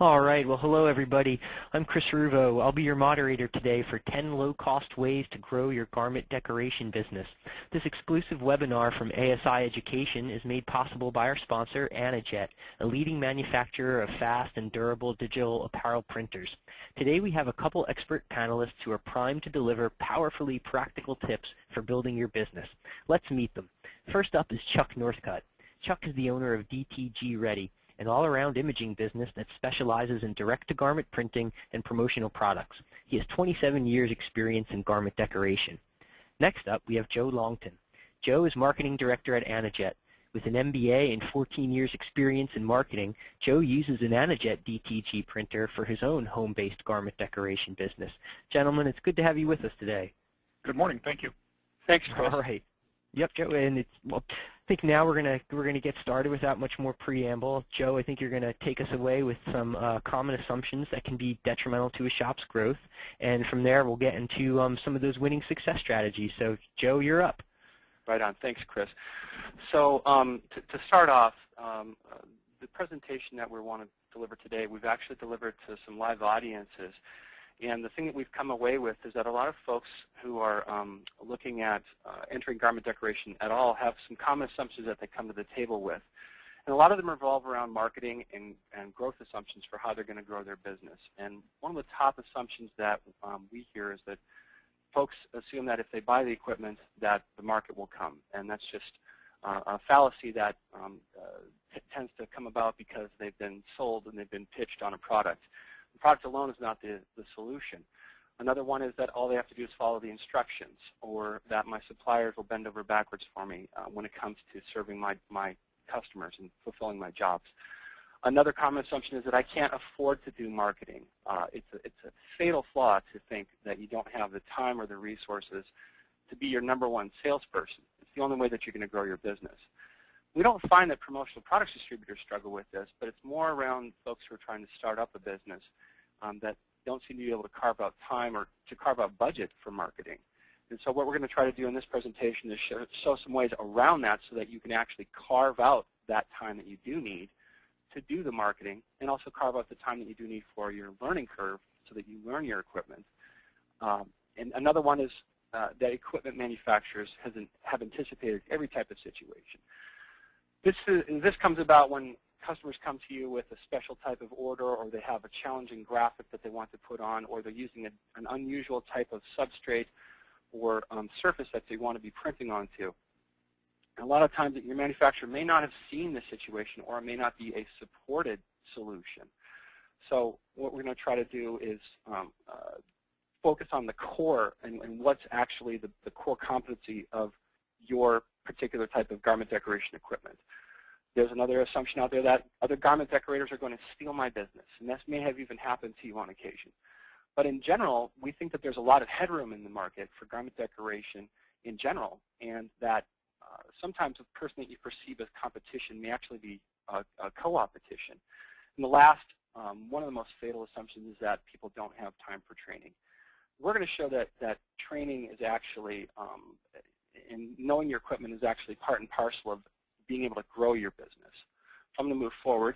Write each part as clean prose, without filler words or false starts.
All right. Well, hello, everybody. I'm Chris Ruvo. I'll be your moderator today for 10 low-cost ways to grow your garment decoration business. This exclusive webinar from ASI Education is made possible by our sponsor, AnaJet, a leading manufacturer of fast and durable digital apparel printers. Today, we have a couple expert panelists who are primed to deliver powerfully practical tips for building your business. Let's meet them. First up is Chuck Northcutt. Chuck is the owner of DTG Ready, an all-around imaging business that specializes in direct-to-garment printing and promotional products. He has 27 years' experience in garment decoration. Next up, we have Joe Longtin. Joe is marketing director at AnaJet. With an MBA and 14 years' experience in marketing, Joe uses an AnaJet DTG printer for his own home-based garment decoration business. Gentlemen, it's good to have you with us today. Good morning. Thank you. Thanks, Chris. All right. Yep, Joe, and I think now we're gonna get started without much more preamble. Joe, I think you're gonna take us away with some common assumptions that can be detrimental to a shop's growth, and from there we'll get into some of those winning success strategies. So, Joe, you're up. Right on. Thanks, Chris. So to start off, the presentation that we want to deliver today, we've actually delivered to some live audiences. And the thing that we've come away with is that a lot of folks who are looking at entering garment decoration at all have some common assumptions that they come to the table with. And a lot of them revolve around marketing and growth assumptions for how they're going to grow their business. And one of the top assumptions that we hear is that folks assume that if they buy the equipment that the market will come. And that's just a fallacy that tends to come about because they've been sold and they've been pitched on a product. The product alone is not the solution. Another one is that all they have to do is follow the instructions, or that my suppliers will bend over backwards for me when it comes to serving my customers and fulfilling my jobs. Another common assumption is that I can't afford to do marketing. It's a fatal flaw to think that you don't have the time or the resources to be your #1 salesperson. It's the only way that you're going to grow your business. We don't find that promotional products distributors struggle with this, but it's more around folks who are trying to start up a business that don't seem to be able to carve out time or to carve out budget for marketing. And so what we're going to try to do in this presentation is show some ways around that so that you can actually carve out that time that you do need to do the marketing, and also carve out the time that you do need for your learning curve so that you learn your equipment. And another one is that equipment manufacturers have anticipated every type of situation. This comes about when customers come to you with a special type of order, or they have a challenging graphic that they want to put on, or they're using an unusual type of substrate or surface that they want to be printing onto. And a lot of times your manufacturer may not have seen this situation, or it may not be a supported solution. So what we're going to try to do is focus on the core and what's actually the core competency of your particular type of garment decoration equipment. There's another assumption out there that other garment decorators are going to steal my business, and this may have even happened to you on occasion. But in general, we think that there's a lot of headroom in the market for garment decoration in general, and that sometimes the person that you perceive as competition may actually be a co-opetition. And the last, one of the most fatal assumptions is that people don't have time for training. We're going to show that training is actually, and knowing your equipment is actually part and parcel of being able to grow your business. So I'm going to move forward.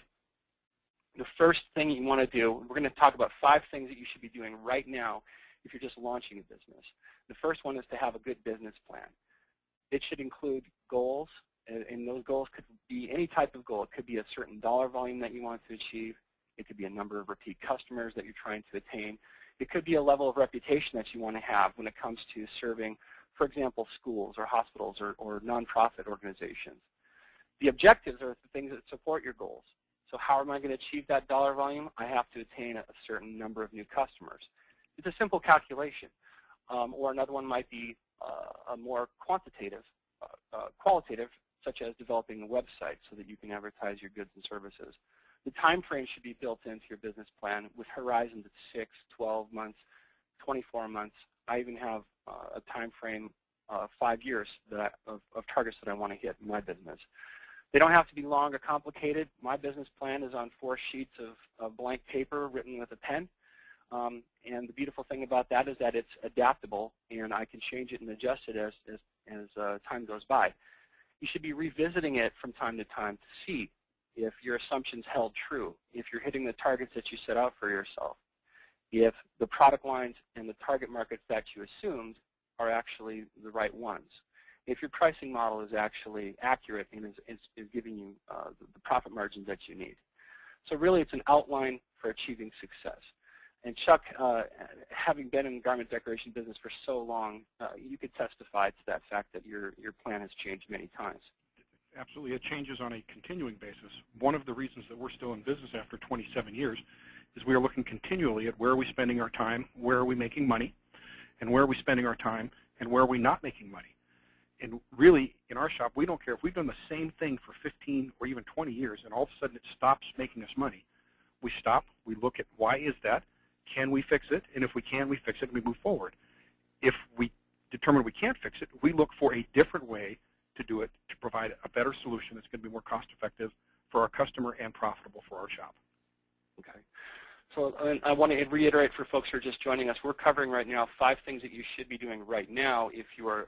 The first thing you want to do, we're going to talk about 5 things that you should be doing right now if you're just launching a business. The first one is to have a good business plan. It should include goals, and those goals could be any type of goal. It could be a certain dollar volume that you want to achieve. It could be a number of repeat customers that you're trying to attain. It could be a level of reputation that you want to have when it comes to serving, for example, schools or hospitals or nonprofit organizations. The objectives are the things that support your goals. So how am I going to achieve that dollar volume? I have to attain a certain number of new customers. It's a simple calculation. Or another one might be a more qualitative, such as developing a website so that you can advertise your goods and services. The time frame should be built into your business plan with horizons of 6, 12 months, 24 months. I even have a time frame of 5 years of targets that I want to hit in my business. They don't have to be long or complicated. My business plan is on 4 sheets of blank paper written with a pen. And the beautiful thing about that is that it's adaptable, and I can change it and adjust it as time goes by. You should be revisiting it from time to time to see if your assumptions held true, if you're hitting the targets that you set out for yourself, if the product lines and the target markets that you assumed are actually the right ones, if your pricing model is actually accurate and is giving you the profit margins that you need. So really it's an outline for achieving success. And Chuck, having been in the garment decoration business for so long, you could testify to that fact that your plan has changed many times. Absolutely. It changes on a continuing basis. One of the reasons that we're still in business after 27 years is we are looking continually at where are we spending our time, where are we making money, and where are we spending our time, and where are we not making money. And really, in our shop, we don't care if we've done the same thing for 15 or even 20 years, and all of a sudden it stops making us money. We stop, we look at why is that, can we fix it, and if we can, we fix it and we move forward. If we determine we can't fix it, we look for a different way to do it to provide a better solution that's going to be more cost-effective for our customer and profitable for our shop. Okay. So I want to reiterate for folks who are just joining us, we're covering right now 5 things that you should be doing right now if you are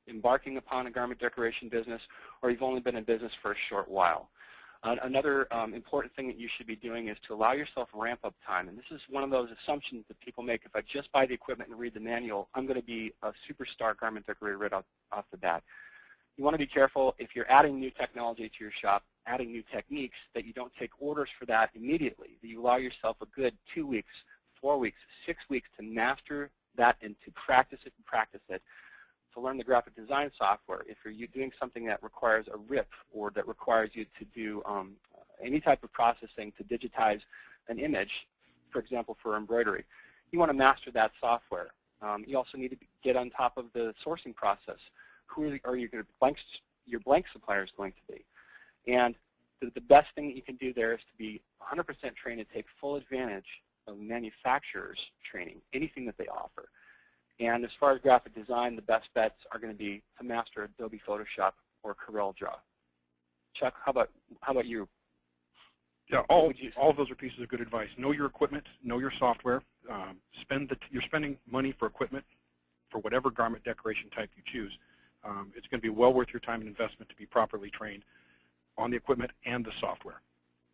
embarking upon a garment decoration business or you've only been in business for a short while. Another important thing that you should be doing is to allow yourself ramp-up time. And this is one of those assumptions that people make. If I just buy the equipment and read the manual, I'm going to be a superstar garment decorator right off the bat. You want to be careful if you're adding new technology to your shop, adding new techniques, that you don't take orders for that immediately, that you allow yourself a good 2 weeks, 4 weeks, 6 weeks to master that and to practice it, to learn the graphic design software. If you're doing something that requires a rip or that requires you to do any type of processing to digitize an image, for example, for embroidery, you want to master that software. You also need to get on top of the sourcing process. Who are your blank suppliers going to be? And the best thing that you can do there is to be 100% trained and take full advantage of manufacturers' training, anything that they offer. And as far as graphic design, the best bets are going to be to master Adobe Photoshop or CorelDRAW. Chuck, how about you? Yeah, all of those are pieces of good advice. Know your equipment, know your software. You're spending money for equipment for whatever garment decoration type you choose. It's going to be well worth your time and investment to be properly trained on the equipment and the software.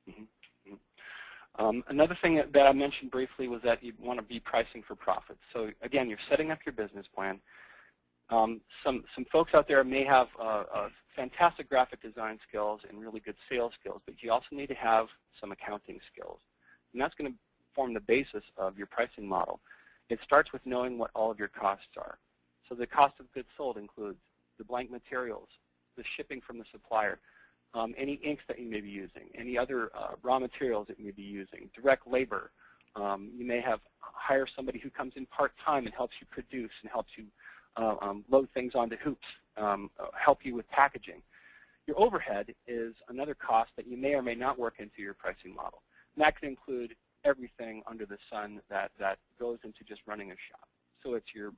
Mm-hmm. Another thing that I mentioned briefly was that you want to be pricing for profit. So again, you're setting up your business plan. Some folks out there may have fantastic graphic design skills and really good sales skills, but you also need to have some accounting skills. And that's going to form the basis of your pricing model. It starts with knowing what all of your costs are. So the cost of goods sold includes the blank materials, the shipping from the supplier, any inks that you may be using, any other raw materials that you may be using, direct labor. You may hire somebody who comes in part-time and helps you produce and helps you load things onto hoops, help you with packaging. Your overhead is another cost that you may or may not work into your pricing model. And that can include everything under the sun that goes into just running a shop. So it's your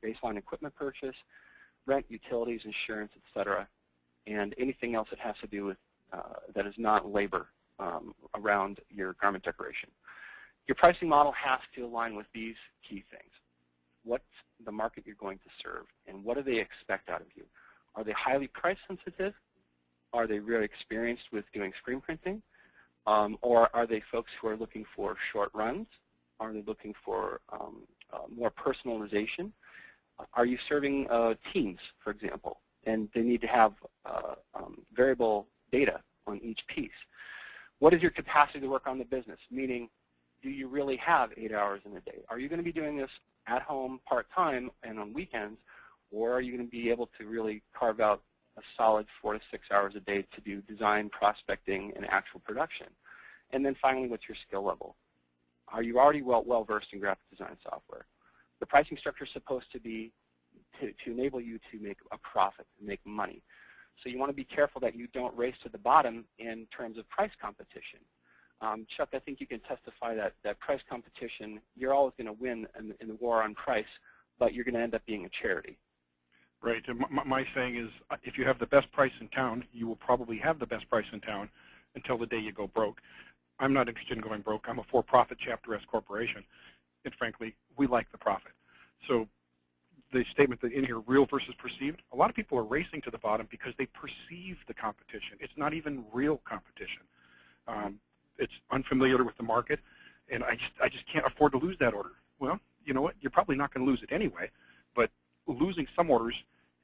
baseline equipment purchase, rent, utilities, insurance, et cetera, and anything else that has to do with that is not labor around your garment decoration. Your pricing model has to align with these key things. What's the market you're going to serve, and what do they expect out of you? Are they highly price sensitive? Are they really experienced with doing screen printing? Or are they folks who are looking for short runs? Are they looking for more personalization? Are you serving teams, for example, and they need to have variable data on each piece? What is your capacity to work on the business? Meaning, do you really have 8 hours in a day? Are you going to be doing this at home part-time and on weekends, or are you going to be able to really carve out a solid 4 to 6 hours a day to do design, prospecting, and actual production? And then finally, what's your skill level? Are you already well-versed in graphic design software? The pricing structure is supposed to be to enable you to make a profit, make money. So you want to be careful that you don't race to the bottom in terms of price competition. Chuck, I think you can testify that price competition, you're always going to win in the war on price, but you're going to end up being a charity. Right. And my saying is, if you have the best price in town, you will probably have the best price in town until the day you go broke. I'm not interested in going broke. I'm a for-profit Chapter S corporation, and frankly, we like the profit. So the statement that in here, real versus perceived, a lot of people are racing to the bottom because they perceive the competition. It's not even real competition. It's unfamiliar with the market, and I just can't afford to lose that order. Well, you know what? You're probably not going to lose it anyway, but losing some orders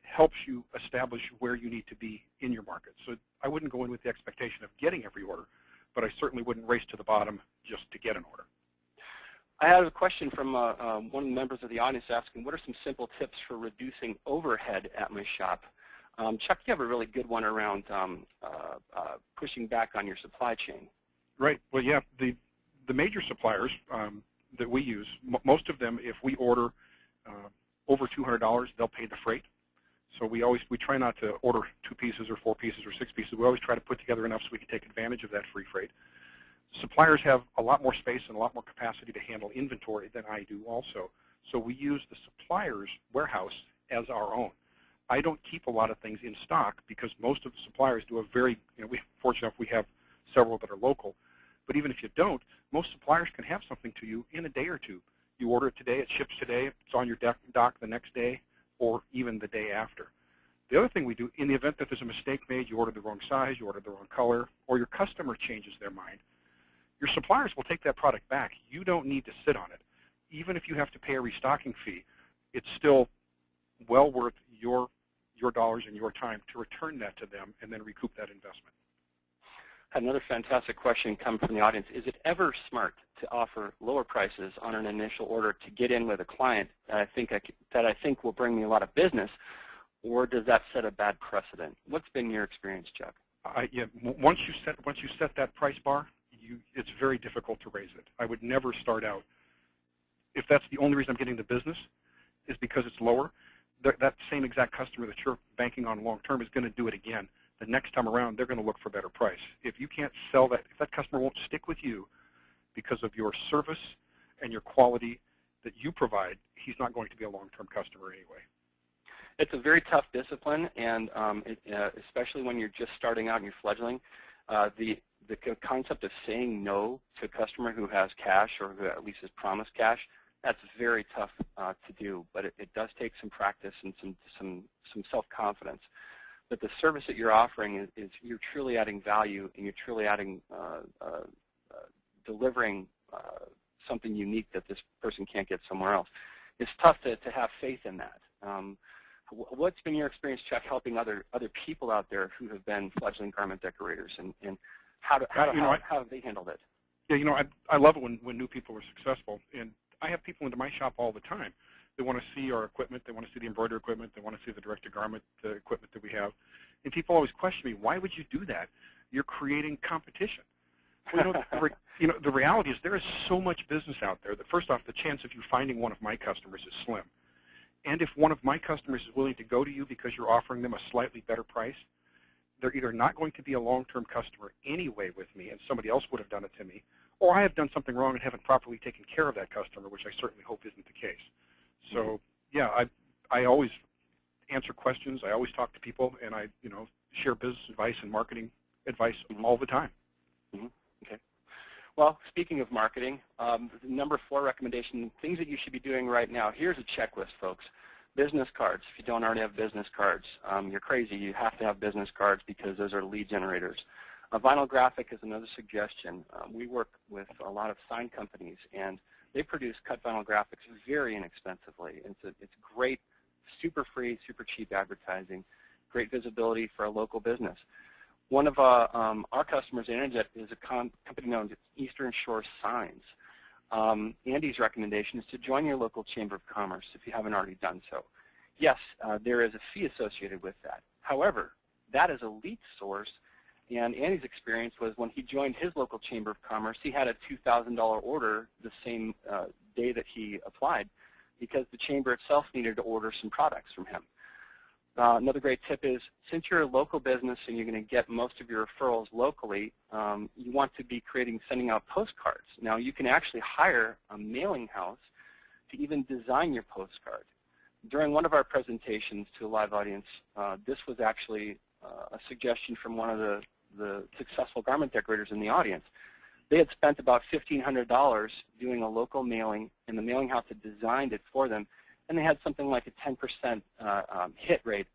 helps you establish where you need to be in your market. So I wouldn't go in with the expectation of getting every order, but I certainly wouldn't race to the bottom just to get an order. I have a question from one of the members of the audience asking, what are some simple tips for reducing overhead at my shop? Chuck, you have a really good one around pushing back on your supply chain. Right. Well, yeah, the major suppliers that we use, most of them, if we order over $200, they'll pay the freight. So we try not to order 2 pieces or 4 pieces or 6 pieces. We always try to put together enough so we can take advantage of that free freight. Suppliers have a lot more space and a lot more capacity to handle inventory than I do also. So we use the supplier's warehouse as our own. I don't keep a lot of things in stock because most of the suppliers do a very, we're fortunate enough we have several that are local. But even if you don't, most suppliers can have something to you in a day or two. You order it today, it ships today, it's on your dock the next day, or even the day after. The other thing we do, in the event that there's a mistake made, you order the wrong size, you order the wrong color, or your customer changes their mind, your suppliers will take that product back. You don't need to sit on it. Even if you have to pay a restocking fee, it's still well worth your dollars and your time to return that to them and then recoup that investment. Another fantastic question come from the audience. Is it ever smart to offer lower prices on an initial order to get in with a client that I think will bring me a lot of business, or does that set a bad precedent? What's been your experience, Chuck? Yeah, once you set that price bar, it's very difficult to raise it. I would never start out. If that's the only reason I'm getting the business is because it's lower, that same exact customer that you're banking on long term is going to do it again. The next time around, they're going to look for a better price. If you can't sell that, if that customer won't stick with you because of your service and your quality that you provide, he's not going to be a long-term customer anyway. It's a very tough discipline, and especially when you're just starting out and you're fledgling. The concept of saying no to a customer who has cash or who at least has promised cash, that's very tough to do, but it does take some practice and some self-confidence. But the service that you're offering is you're truly adding value, and you're truly adding, delivering something unique that this person can't get somewhere else. It's tough to have faith in that. What's been your experience, Chuck, helping other people out there who have been fledgling garment decorators, and how have they handled it? Yeah, I love it when new people are successful, and I have people into my shop all the time. They want to see our equipment. They want to see the embroidery equipment. They want to see the direct-to-garment equipment that we have. And people always question me, why would you do that? You're creating competition. Well, the reality is there is so much business out there that, first off, the chance of you finding one of my customers is slim. And if one of my customers is willing to go to you because you're offering them a slightly better price, they're either not going to be a long-term customer anyway with me, and somebody else would have done it to me, or I have done something wrong and haven't properly taken care of that customer, which I certainly hope isn't the case. So, yeah, I always answer questions. I always talk to people, and I share business advice and marketing advice all the time. Mm-hmm. Okay. Well, speaking of marketing, number 4 recommendation, things that you should be doing right now. Here's a checklist, folks. Business cards. If you don't already have business cards, you're crazy. You have to have business cards because those are lead generators. A vinyl graphic is another suggestion. We work with a lot of sign companies, and they produce cut vinyl graphics very inexpensively. It's great, super free, super cheap advertising, great visibility for a local business. One of our customers, AnaJet, is a company known as Eastern Shore Signs. Andy's recommendation is to join your local Chamber of Commerce if you haven't already done so. Yes, there is a fee associated with that. However, that is a lead source, and Andy's experience was when he joined his local Chamber of Commerce, he had a $2,000 order the same day that he applied because the Chamber itself needed to order some products from him. Another great tip is, since you're a local business and you're going to get most of your referrals locally, you want to be sending out postcards. Now, you can actually hire a mailing house to even design your postcard. During one of our presentations to a live audience, this was actually a suggestion from one of the successful garment decorators in the audience. They had spent about $1,500 doing a local mailing, and the mailing house had designed it for them, and they had something like a 10% hit rate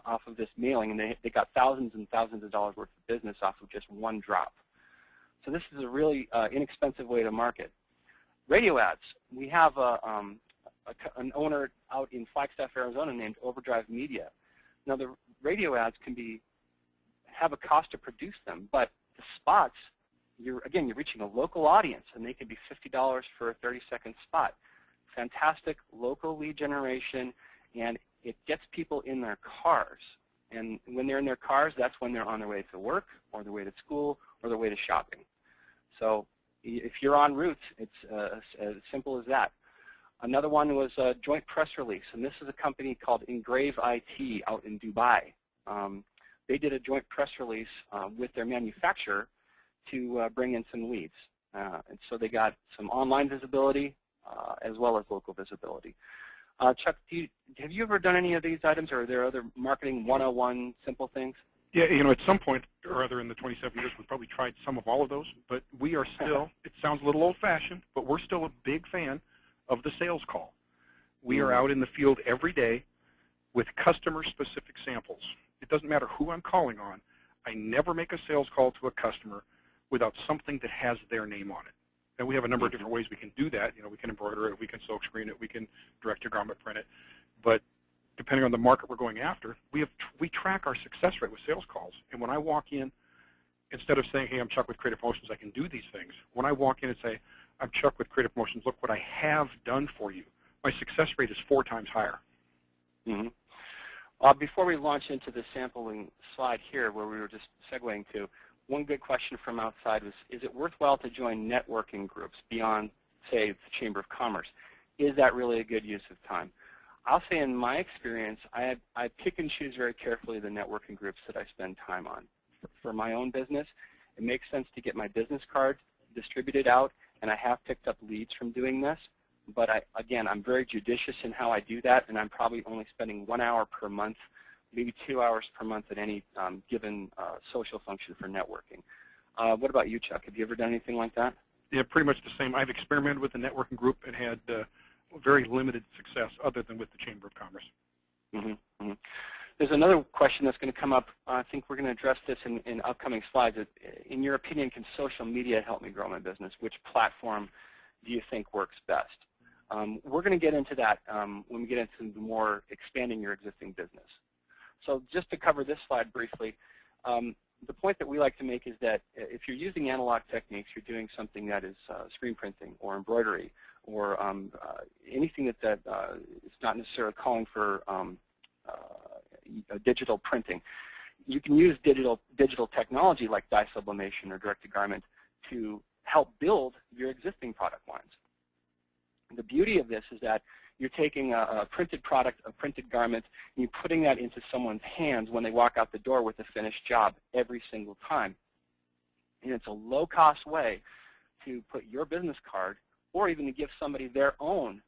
off of this mailing, and they got thousands and thousands of dollars worth of business off of just one drop. So this is a really inexpensive way to market. Radio ads. We have an owner out in Flagstaff, Arizona named Overdrive Media. Now the radio ads can have a cost to produce them, but the spots, you're reaching a local audience, and they can be $50 for a 30-second spot. Fantastic local lead generation, and it gets people in their cars. And when they're in their cars, that's when they're on their way to work or their way to school or their way to shopping. So if you're en route, it's as simple as that. Another one was a joint press release, and this is a company called Engrave IT out in Dubai. They did a joint press release with their manufacturer to bring in some leads. And so they got some online visibility as well as local visibility. Chuck, have you ever done any of these items, or are there other marketing 101 simple things? Yeah, at some point or other in the 27 years, we've probably tried some of all of those, but we are still, it sounds a little old-fashioned, but we're still a big fan of the sales call. We are out in the field every day with customer-specific samples. It doesn't matter who I'm calling on. I never make a sales call to a customer without something that has their name on it. And we have a number of different ways we can do that. We can embroider it, we can silk screen it, we can direct-to-garment print it. But depending on the market we're going after, we track our success rate with sales calls. And when I walk in, instead of saying, hey, I'm Chuck with Creative Motions, I can do these things, when I walk in and say, I'm Chuck with Creative Motions, look what I have done for you, my success rate is 4 times higher. Before we launch into the sampling slide here where we were just segueing to, one good question from outside was, is it worthwhile to join networking groups beyond, say, the Chamber of Commerce? Is that really a good use of time? I'll say in my experience, I pick and choose very carefully the networking groups that I spend time on. For my own business, it makes sense to get my business card distributed out, and I have picked up leads from doing this. But again, I'm very judicious in how I do that, and I'm probably only spending 1 hour per month, maybe 2 hours per month at any given social function for networking. What about you, Chuck? Have you ever done anything like that? Yeah, pretty much the same. I've experimented with the networking group and had very limited success other than with the Chamber of Commerce. There's another question that's going to come up. I think we're going to address this in upcoming slides. In your opinion, can social media help me grow my business? Which platform do you think works best? We're going to get into that when we get into the more expanding your existing business. So just to cover this slide briefly, the point that we like to make is that if you're using analog techniques, you're doing something that is screen printing or embroidery or anything that is not necessarily calling for digital printing. You can use digital technology like dye sublimation or direct-to-garment to help build your existing product lines. The beauty of this is that you're taking a printed product, a printed garment, and you're putting that into someone's hands when they walk out the door with a finished job every single time. And it's a low-cost way to put your business card or even to give somebody their own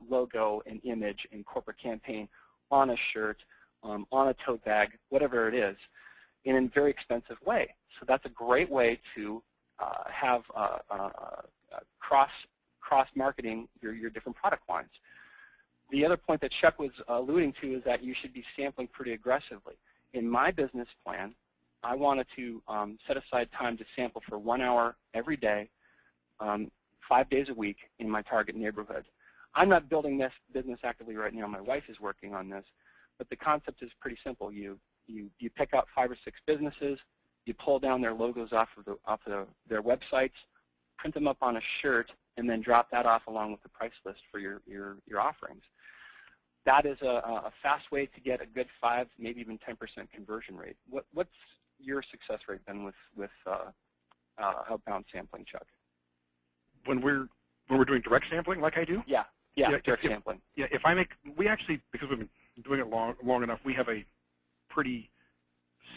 logo and image and corporate campaign on a shirt, on a tote bag, whatever it is, in a very expensive way. So that's a great way to have cross-marketing your different product lines. The other point that Chuck was alluding to is that you should be sampling pretty aggressively. In my business plan, I wanted to set aside time to sample for 1 hour every day, 5 days a week in my target neighborhood. I'm not building this business actively right now. My wife is working on this. But the concept is pretty simple. You pick out 5 or 6 businesses, you pull down their logos off of their websites, print them up on a shirt, and then drop that off along with the price list for your offerings. That is a fast way to get a good 5, maybe even 10% conversion rate. What's your success rate been with outbound sampling, Chuck? When we're doing direct sampling like I do? Yeah, direct sampling. Yeah, we actually, because we've been doing it long enough, we have a pretty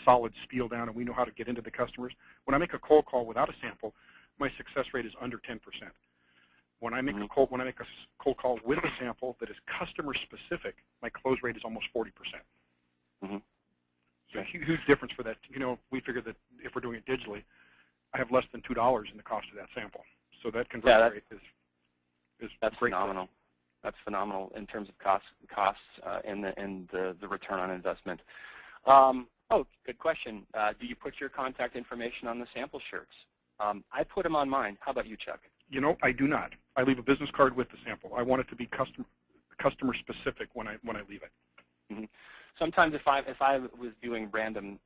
solid spiel down and we know how to get into the customers. When I make a cold call without a sample, my success rate is under 10%. When I make a cold call with a sample that is customer specific, my close rate is almost 40%. So a huge difference for that. We figure that if we're doing it digitally, I have less than $2 in the cost of that sample. So that conversion rate is that's great. Phenomenal. That's phenomenal in terms of costs and the return on investment. Good question. Do you put your contact information on the sample shirts? I put them on mine. How about you, Chuck? You know, I do not. I leave a business card with the sample. I want it to be customer specific when I leave it. Mm-hmm. Sometimes if I was doing random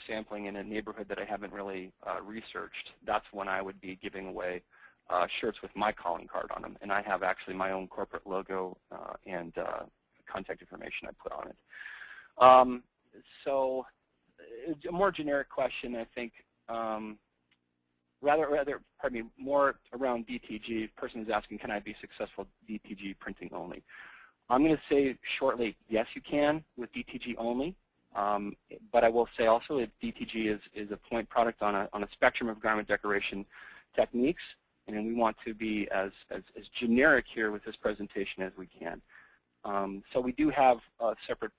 sampling in a neighborhood that I haven't really researched, that's when I would be giving away shirts with my calling card on them, and I have actually my own corporate logo and contact information I put on it. So a more generic question, I think, more around DTG. Person is asking, can I be successful DTG printing only? I'm going to say shortly, yes, you can with DTG only. But I will say also that DTG is a point product on a spectrum of garment decoration techniques, and we want to be as generic here with this presentation as we can. So we do have separate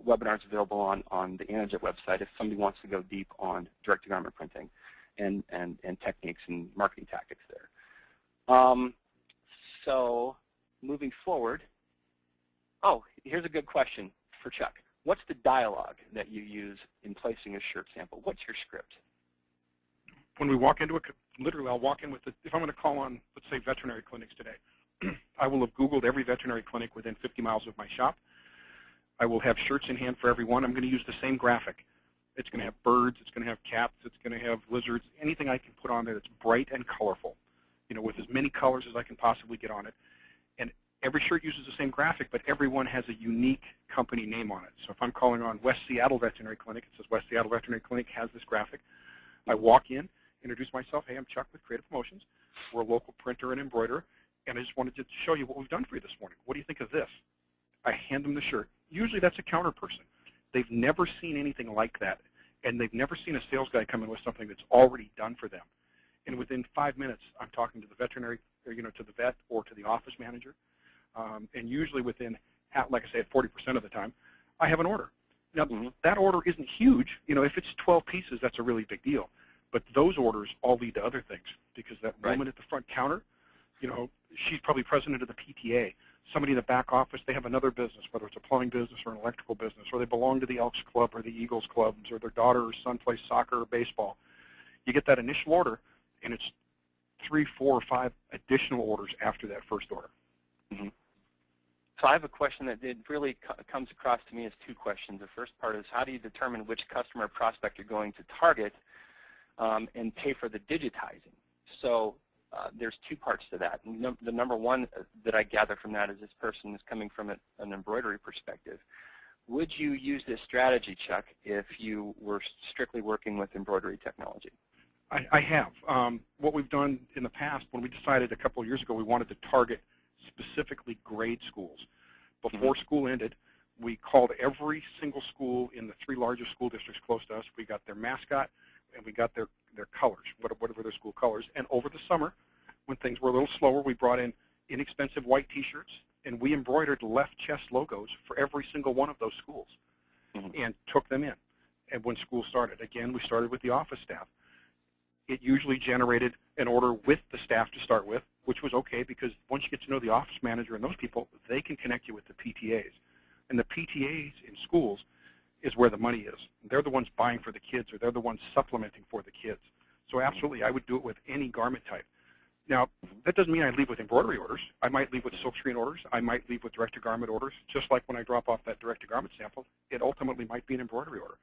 webinars available on the AnaJet website if somebody wants to go deep on direct-to-garment printing and techniques and marketing tactics there. So moving forward, here's a good question for Chuck. What's the dialogue that you use in placing a shirt sample? What's your script? When we walk into literally I'll walk in with if I'm going to call on, let's say, veterinary clinics today, I will have Googled every veterinary clinic within 50 miles of my shop. I will have shirts in hand for everyone. I'm going to use the same graphic. It's going to have birds. It's going to have cats. It's going to have lizards. Anything I can put on there that's bright and colorful, with as many colors as I can possibly get on it. And every shirt uses the same graphic, but everyone has a unique company name on it. So if I'm calling on West Seattle Veterinary Clinic, it says West Seattle Veterinary Clinic has this graphic. I walk in, introduce myself. Hey, I'm Chuck with Creative Promotions. We're a local printer and embroiderer, and I just wanted to show you what we've done for you this morning. What do you think of this? I hand them the shirt. Usually that's a counter person. They've never seen anything like that, and they've never seen a sales guy come in with something that's already done for them. And within 5 minutes, I'm talking to the veterinary, or, to the vet or to the office manager. And usually within, like I said, 40% of the time, I have an order. Now, that order isn't huge. If it's 12 pieces, that's a really big deal. But those orders all lead to other things, because that woman at the front counter, she's probably president of the PTA. Somebody in the back office, they have another business, whether it's a plumbing business or an electrical business, or they belong to the Elks Club or the Eagles Clubs, or their daughter or son plays soccer or baseball. You get that initial order, and it's 3, 4, or 5 additional orders after that first order. So I have a question that really comes across to me as 2 questions. The first part is, how do you determine which customer or prospect you're going to target and pay for the digitizing? So there's 2 parts to that. The number one that I gather from that is this person is coming from an embroidery perspective. Would you use this strategy, Chuck, if you were strictly working with embroidery technology? I have. What we've done in the past, when we decided a couple of years ago we wanted to target specifically grade schools. Before school ended, we called every single school in the 3 largest school districts close to us. We got their mascot, and we got their colors, whatever their school colors. And over the summer, when things were a little slower, we brought in inexpensive white T-shirts, and we embroidered left chest logos for every single one of those schools and took them in. And when school started, again, we started with the office staff. It usually generated an order with the staff to start with, which was okay, because once you get to know the office manager and those people, they can connect you with the PTAs. And the PTAs in schools is where the money is. They're the ones buying for the kids, or they're the ones supplementing for the kids. So absolutely, I would do it with any garment type. Now, that doesn't mean I leave with embroidery orders. I might leave with silkscreen orders. I might leave with direct-to-garment orders. Just like when I drop off that direct-to-garment sample, it ultimately might be an embroidery order.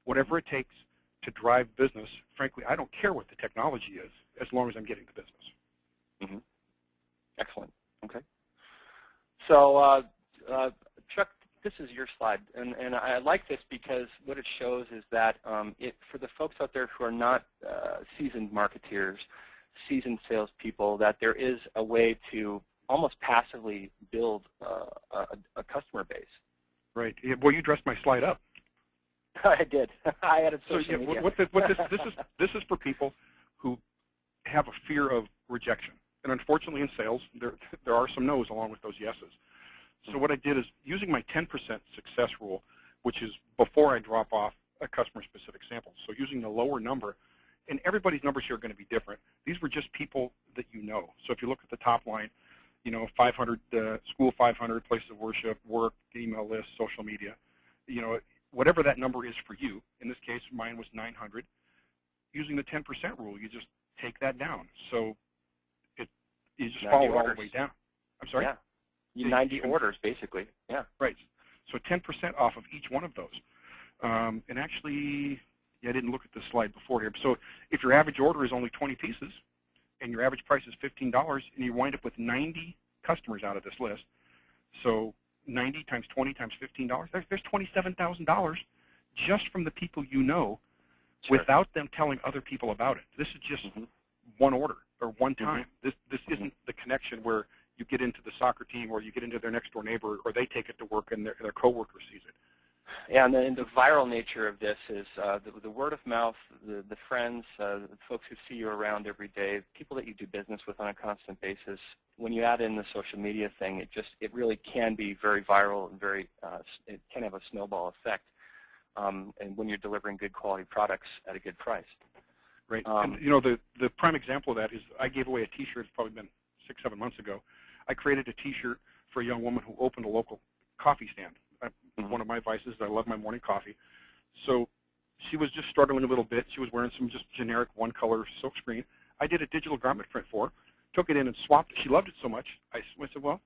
Whatever it takes to drive business, frankly, I don't care what the technology is, as long as I'm getting the business. Excellent. Okay. So, Chuck, this is your slide, and I like this because what it shows is that for the folks out there who are not seasoned marketeers, seasoned salespeople, that there is a way to almost passively build a customer base. Right. Yeah, well, you dressed my slide up. I did. I added social media. This is for people who have a fear of rejection. And unfortunately in sales, there are some no's along with those yeses. So what I did is, using my 10% success rule, which is before I drop off a customer-specific sample. So using the lower number, and everybody's numbers here are going to be different. These were just people that you know. So if you look at the top line, 500, school 500, places of worship, work, email list, social media, whatever that number is for you. In this case, mine was 900. using the 10% rule. You just take that down. So you just 90 follow it all orders. the way down. I'm sorry? Yeah. 90 orders, basically. Yeah. Right. So 10% off of each one of those. And actually, yeah, I didn't look at the slide before here. So if your average order is only 20 pieces and your average price is $15 and you wind up with 90 customers out of this list, so 90 times 20 times $15, there's $27,000 just from the people you know without them telling other people about it. This is just one order or one time. This isn't the connection where you get into the soccer team or you get into their next door neighbor or they take it to work and their coworker sees it. Yeah, and the viral nature of this is the word of mouth, the friends, the folks who see you around every day, people that you do business with on a constant basis. When you add in the social media thing, it really can be very viral and it can have a snowball effect. And when you're delivering good quality products at a good price. Right. And you know, the prime example of that is I gave away a T-shirt. It's probably been 6-7 months ago. I created a T-shirt for a young woman who opened a local coffee stand. One of my vices is I love my morning coffee. So she was just struggling a little bit. She was wearing some just generic one-color silk screen. I did a digital garment print for her, took it in and swapped it. She loved it so much. I said, well,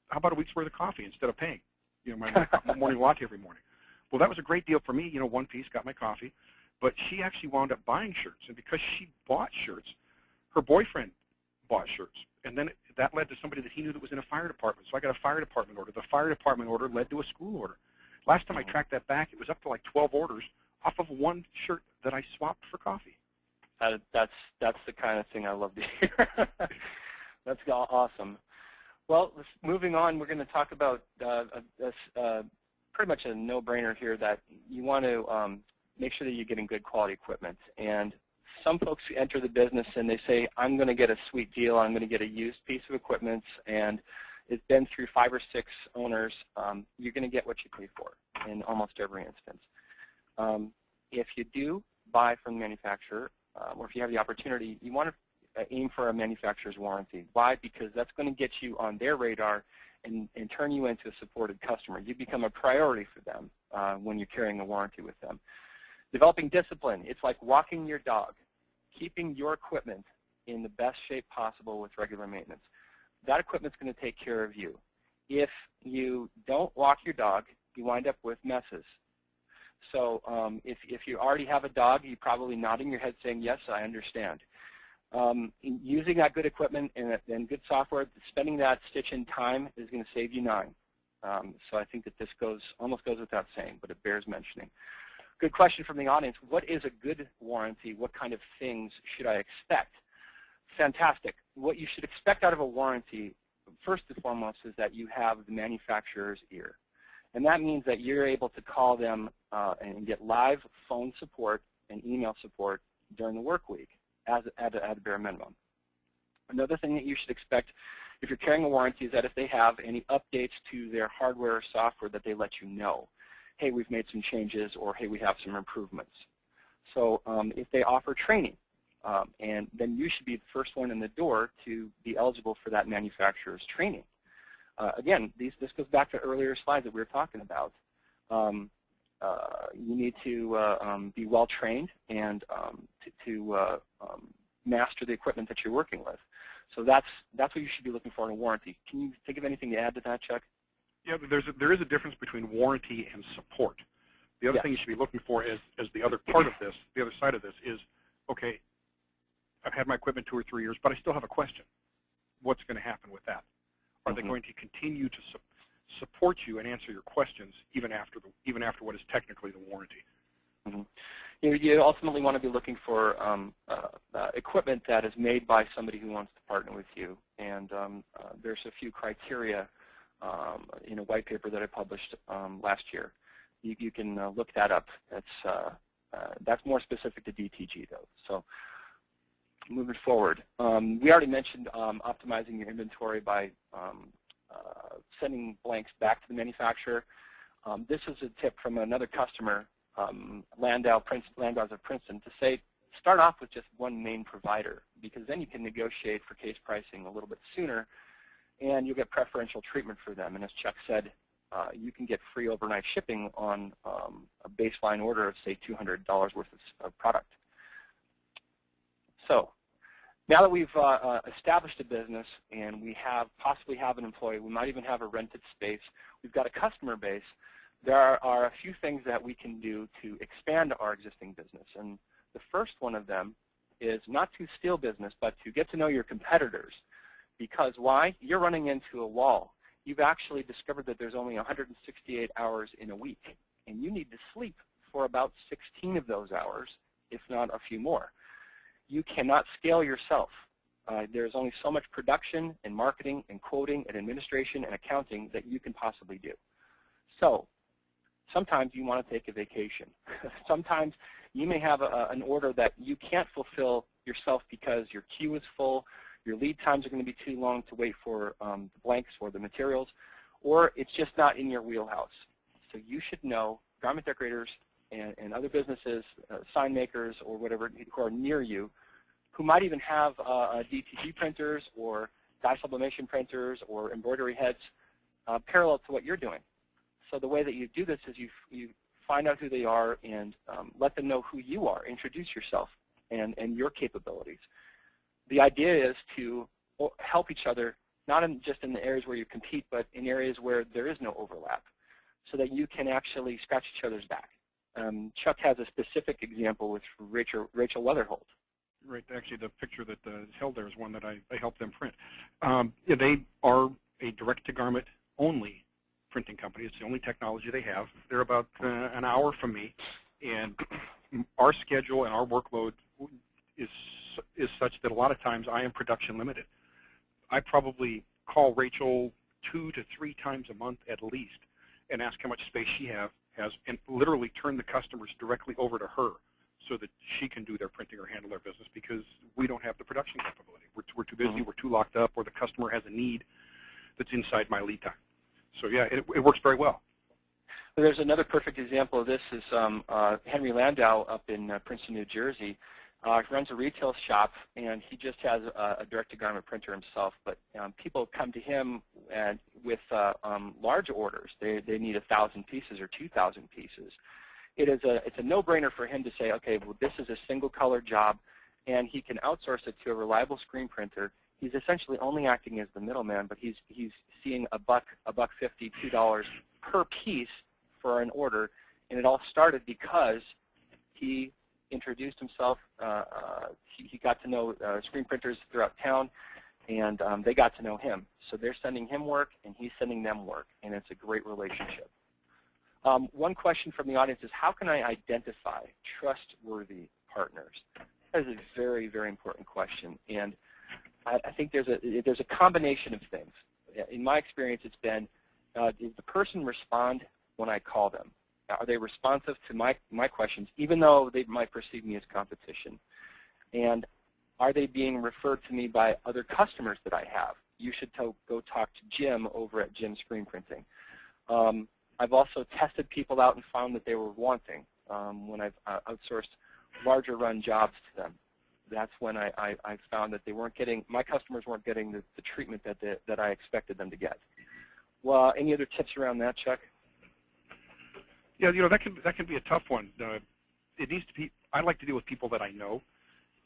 how about a week's worth of coffee instead of paying, you know, my morning latte every morning? Well, that was a great deal for me. You know, one piece, got my coffee. But she actually wound up buying shirts. And because she bought shirts, her boyfriend bought shirts. And then that led to somebody that he knew that was in a fire department. So I got a fire department order. The fire department order led to a school order. Last time I tracked that back, it was up to like 12 orders off of one shirt that I swapped for coffee. That's the kind of thing I love to hear. That's awesome. Well, moving on, we're going to talk about pretty much a no-brainer here that you want to make sure that you're getting good quality equipment. And some folks enter the business and they say, I'm going to get a sweet deal. I'm going to get a used piece of equipment, and it's been through 5 or 6 owners. You're going to get what you pay for in almost every instance. If you do buy from the manufacturer, or if you have the opportunity, you want to aim for a manufacturer's warranty. Why? Because that's going to get you on their radar and turn you into a supported customer. You become a priority for them when you're carrying a warranty with them. Developing discipline. It's like walking your dog, keeping your equipment in the best shape possible with regular maintenance. That equipment's going to take care of you. If you don't walk your dog, you wind up with messes. So if you already have a dog, you're probably nodding your head saying, yes, I understand. Using that good equipment and good software, spending that stitch in time is going to save you 9. So I think that this almost goes without saying, but it bears mentioning. Good question from the audience. What is a good warranty? What kind of things should I expect? Fantastic. What you should expect out of a warranty, first and foremost, is that you have the manufacturer's ear. And that means that you're able to call them and get live phone support and email support during the work week at a bare minimum. Another thing that you should expect if you're carrying a warranty is that if they have any updates to their hardware or software, that they let you know. Hey, we've made some changes, or hey, we have some improvements. So if they offer training, and then you should be the first one in the door to be eligible for that manufacturer's training. Again, this goes back to earlier slides that we were talking about. You need to be well trained and to master the equipment that you're working with. So that's what you should be looking for in a warranty. Can you think of anything to add to that, Chuck? Yeah, but there is a difference between warranty and support. The other thing you should be looking for as the other part of this, the other side of this is, okay, I've had my equipment 2 or 3 years, but I still have a question. What's going to happen with that? Are they going to continue to support you and answer your questions even after what is technically the warranty? You ultimately want to be looking for equipment that is made by somebody who wants to partner with you. And there's a few criteria in a white paper that I published last year. You can look that up. That's more specific to DTG, though. So moving forward, we already mentioned optimizing your inventory by sending blanks back to the manufacturer. This is a tip from another customer, Landau's of Princeton, to say start off with just one main provider, because then you can negotiate for case pricing a little bit sooner, and you'll get preferential treatment for them. And as Chuck said, you can get free overnight shipping on a baseline order of, say, $200 worth of product. Now that we've established a business and we possibly have an employee, we might even have a rented space, we've got a customer base, there are a few things that we can do to expand our existing business. And the first one of them is not to steal business, but to get to know your competitors. Because why? You're running into a wall. You've actually discovered that there's only 168 hours in a week, and you need to sleep for about 16 of those hours, if not a few more. You cannot scale yourself. There's only so much production and marketing and quoting and administration and accounting that you can possibly do. So sometimes you want to take a vacation. Sometimes you may have an order that you can't fulfill yourself because your queue is full, your lead times are going to be too long to wait for the blanks or the materials, or it's just not in your wheelhouse. So you should know garment decorators and other businesses, sign makers or whatever, who are near you, who might even have DTG printers or dye sublimation printers or embroidery heads parallel to what you're doing. So the way that you do this is you find out who they are and let them know who you are. Introduce yourself and your capabilities. The idea is to help each other, not just in the areas where you compete, but in areas where there is no overlap, so that you can actually scratch each other's back. Chuck has a specific example with Rachel Weatherholt. Right. Actually, the picture that is held there is one that I helped them print. Yeah, they are a direct-to-garment only printing company. It's the only technology they have. They're about an hour from me, and our schedule and our workload is such that a lot of times I am production limited. I probably call Rachel 2 to 3 times a month at least and ask how much space she has and literally turn the customers directly over to her so that she can do their printing or handle their business, because we don't have the production capability. We're too busy, we're too locked up, or the customer has a need that's inside my lead time. So yeah, it works very well. There's another perfect example of this is Henry Landau up in Princeton, New Jersey. He runs a retail shop, and he just has a direct-to-garment printer himself. But people come to him with large orders. They need 1,000 pieces or 2,000 pieces. It's a no-brainer for him to say, okay, well, this is a single-color job, and he can outsource it to a reliable screen printer. He's essentially only acting as the middleman, but he's seeing $1.50, $2 per piece for an order, and it all started because he introduced himself. He got to know screen printers throughout town, and they got to know him. So they're sending him work, and he's sending them work, and it's a great relationship. One question from the audience is, how can I identify trustworthy partners? That is a very, very important question, and I think there's a combination of things. In my experience, it's been, does the person respond when I call them? Are they responsive to my questions, even though they might perceive me as competition? And are they being referred to me by other customers that I have? You should go talk to Jim over at Jim Screen Printing. I've also tested people out and found that they were wanting when I've outsourced larger run jobs to them. That's when I found that my customers weren't getting the treatment that I expected them to get. Well, any other tips around that, Chuck? Yeah, that can be a tough one. It needs to be. I like to deal with people that I know,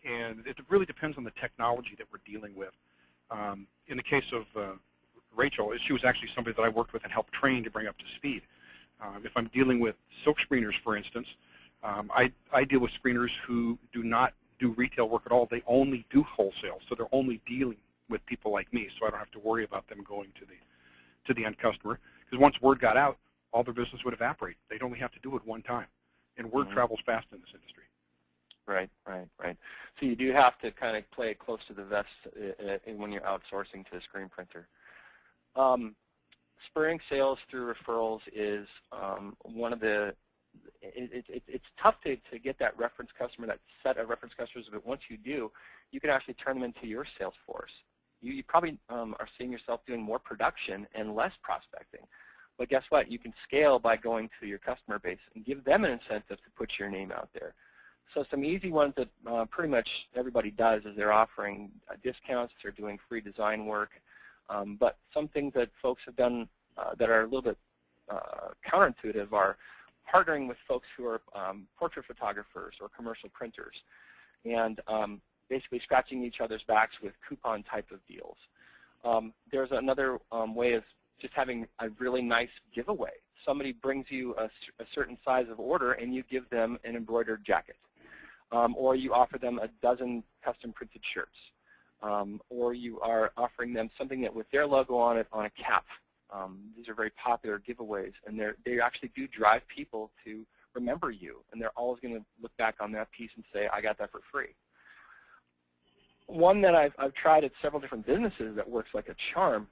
and it really depends on the technology that we're dealing with. In the case of Rachel, she was actually somebody that I worked with and helped train to bring up to speed. If I'm dealing with silk screeners, for instance, I deal with screeners who do not do retail work at all. They only do wholesale, so they're only dealing with people like me, so I don't have to worry about them going to the end customer. Because once word got out, all their business would evaporate. They'd only have to do it one time, and word travels fast in this industry. Right. So you do have to kind of play it close to the vest when you're outsourcing to a screen printer. Spurring sales through referrals is one of the. It's tough to get that reference customer, that set of reference customers, but once you do, you can actually turn them into your sales force. You probably are seeing yourself doing more production and less prospecting. But guess what? You can scale by going to your customer base and give them an incentive to put your name out there. So some easy ones that pretty much everybody does is they're offering discounts, they're doing free design work. But some things that folks have done that are a little bit counterintuitive are partnering with folks who are portrait photographers or commercial printers. And basically scratching each other's backs with coupon type of deals. There's another way of just having a really nice giveaway. Somebody brings you a certain size of order and you give them an embroidered jacket. Or you offer them a dozen custom printed shirts. Or you are offering them something that with their logo on it on a cap. These are very popular giveaways, and they actually do drive people to remember you, and they're always going to look back on that piece and say, I got that for free. One that I've tried at several different businesses that works like a charm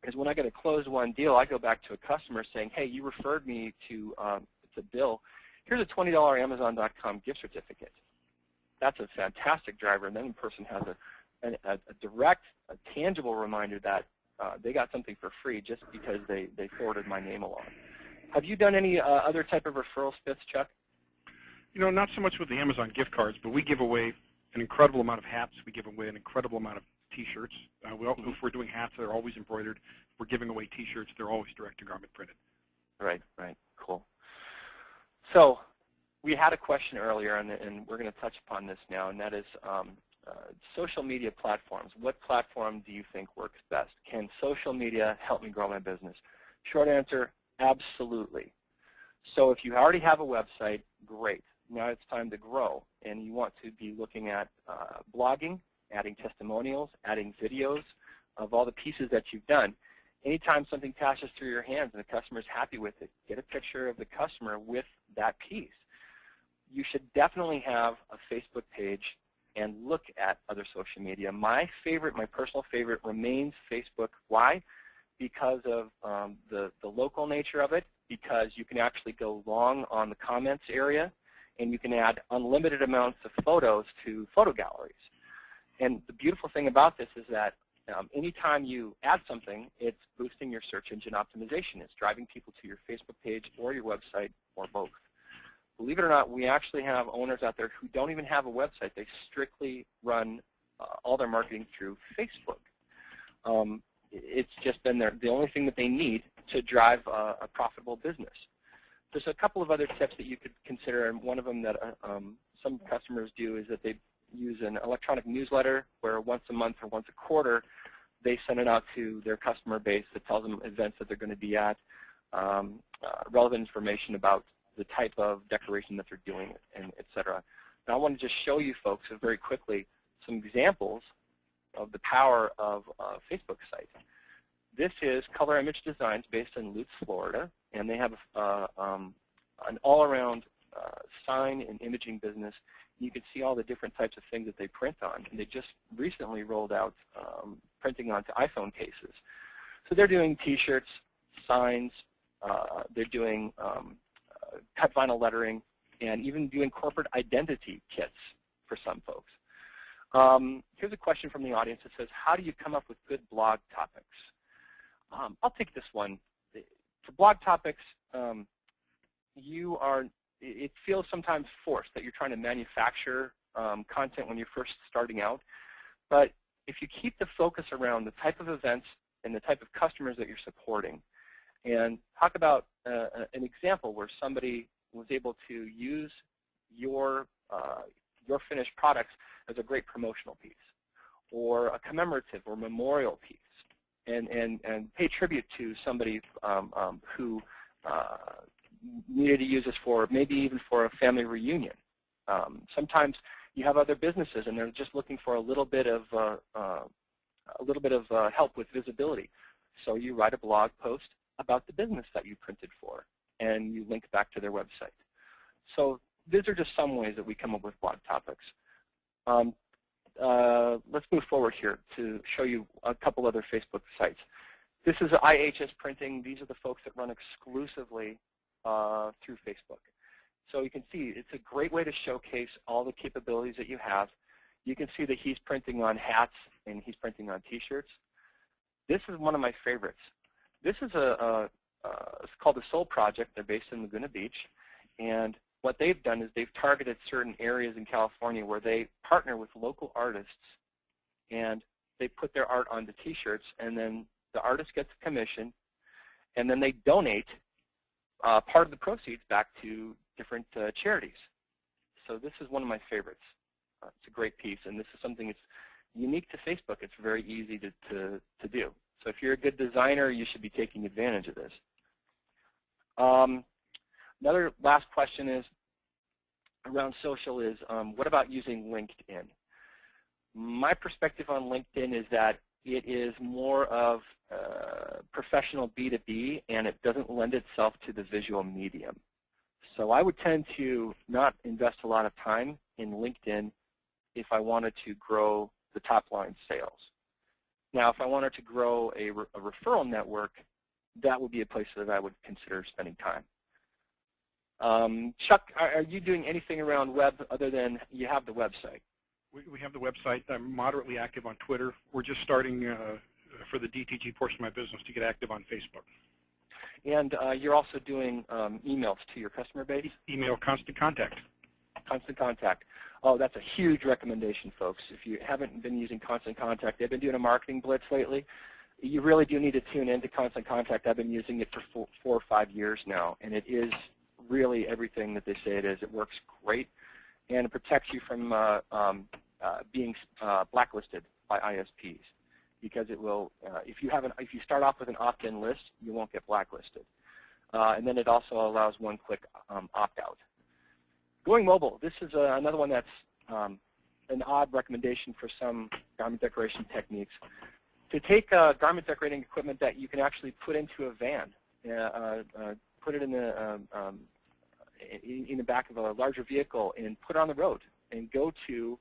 is when I get a closed-won deal, I go back to a customer saying, hey, you referred me to Bill. Here's a $20 Amazon.com gift certificate. That's a fantastic driver, and then the person has a direct, a tangible reminder that they got something for free just because they forwarded my name along. Have you done any other type of referral spits, Chuck? You know, not so much with the Amazon gift cards, but we give away an incredible amount of hats. We give away an incredible amount of T-shirts. If we're doing hats, they're always embroidered. If we're giving away T-shirts, they're always direct-to-garment printed. Right, cool. So we had a question earlier, and we're going to touch upon this now, and that is social media platforms. What platform do you think works best? Can social media help me grow my business? Short answer, absolutely. So if you already have a website, great. Now it's time to grow, and you want to be looking at blogging, adding testimonials, adding videos of all the pieces that you've done. Anytime something passes through your hands and the customer's happy with it, get a picture of the customer with that piece. You should definitely have a Facebook page and look at other social media. My personal favorite remains Facebook. Why? Because of the local nature of it, because you can actually go long on the comments area, and you can add unlimited amounts of photos to photo galleries. And the beautiful thing about this is that anytime you add something, it's boosting your search engine optimization. It's driving people to your Facebook page or your website or both. Believe it or not, we actually have owners out there who don't even have a website. They strictly run all their marketing through Facebook. It's just been the only thing that they need to drive a profitable business. There's a couple of other tips that you could consider, and one of them that some customers do is that they use an electronic newsletter where once a month or once a quarter they send it out to their customer base that tells them events that they're going to be at, relevant information about the type of decoration that they're doing, and et cetera. Now I want to just show you folks very quickly some examples of the power of a Facebook site. This is Color Image Designs based in Lutz, Florida, and they have an all-around sign and imaging business. You can see all the different types of things that they print on, and they just recently rolled out printing onto iPhone cases. So they're doing T-shirts, signs, they're doing cut vinyl lettering, and even doing corporate identity kits for some folks. Here's a question from the audience that says, how do you come up with good blog topics? I'll take this one. For blog topics, it feels sometimes forced that you're trying to manufacture content when you're first starting out. But if you keep the focus around the type of events and the type of customers that you're supporting, and talk about an example where somebody was able to use your finished products as a great promotional piece, or a commemorative or memorial piece, and pay tribute to somebody who needed to use this for maybe even for a family reunion. Sometimes you have other businesses and they're just looking for a little bit of help with visibility. So you write a blog post about the business that you printed for, and you link back to their website. So these are just some ways that we come up with blog topics. Let's move forward here to show you a couple other Facebook sites. This is IHS Printing. These are the folks that run exclusively through Facebook. So you can see it's a great way to showcase all the capabilities that you have. You can see that he's printing on hats and he's printing on T-shirts. This is one of my favorites. This is it's called the Soul Project. They're based in Laguna Beach, and what they've done is they've targeted certain areas in California where they partner with local artists, and they put their art onto T-shirts, and then the artist gets a commission, and then they donate part of the proceeds back to different charities. So this is one of my favorites. It's a great piece, and this is something that's unique to Facebook. It's very easy to do. So if you're a good designer, you should be taking advantage of this. Another last question is around social is, what about using LinkedIn? My perspective on LinkedIn is that it is more of professional B2B, and it doesn't lend itself to the visual medium. So I would tend to not invest a lot of time in LinkedIn if I wanted to grow the top line sales. Now, if I wanted to grow a referral network, that would be a place that I would consider spending time. Chuck, are you doing anything around web other than you have the website? We have the website. I'm moderately active on Twitter. We're just starting for the DTG portion of my business to get active on Facebook. And you're also doing emails to your customer base? Email Constant Contact. Constant Contact. Oh, that's a huge recommendation, folks. If you haven't been using Constant Contact, they've been doing a marketing blitz lately. You really do need to tune into Constant Contact. I've been using it for 4 or 5 years now, and it is really everything that they say it is. It works great, and it protects you from being blacklisted by ISPs, because it will. If you start off with an opt-in list, you won't get blacklisted, and then it also allows one-click opt-out. Going mobile. This is another one that's an odd recommendation for some garment decoration techniques. To take garment decorating equipment that you can actually put into a van, put it in the back of a larger vehicle and put it on the road and go to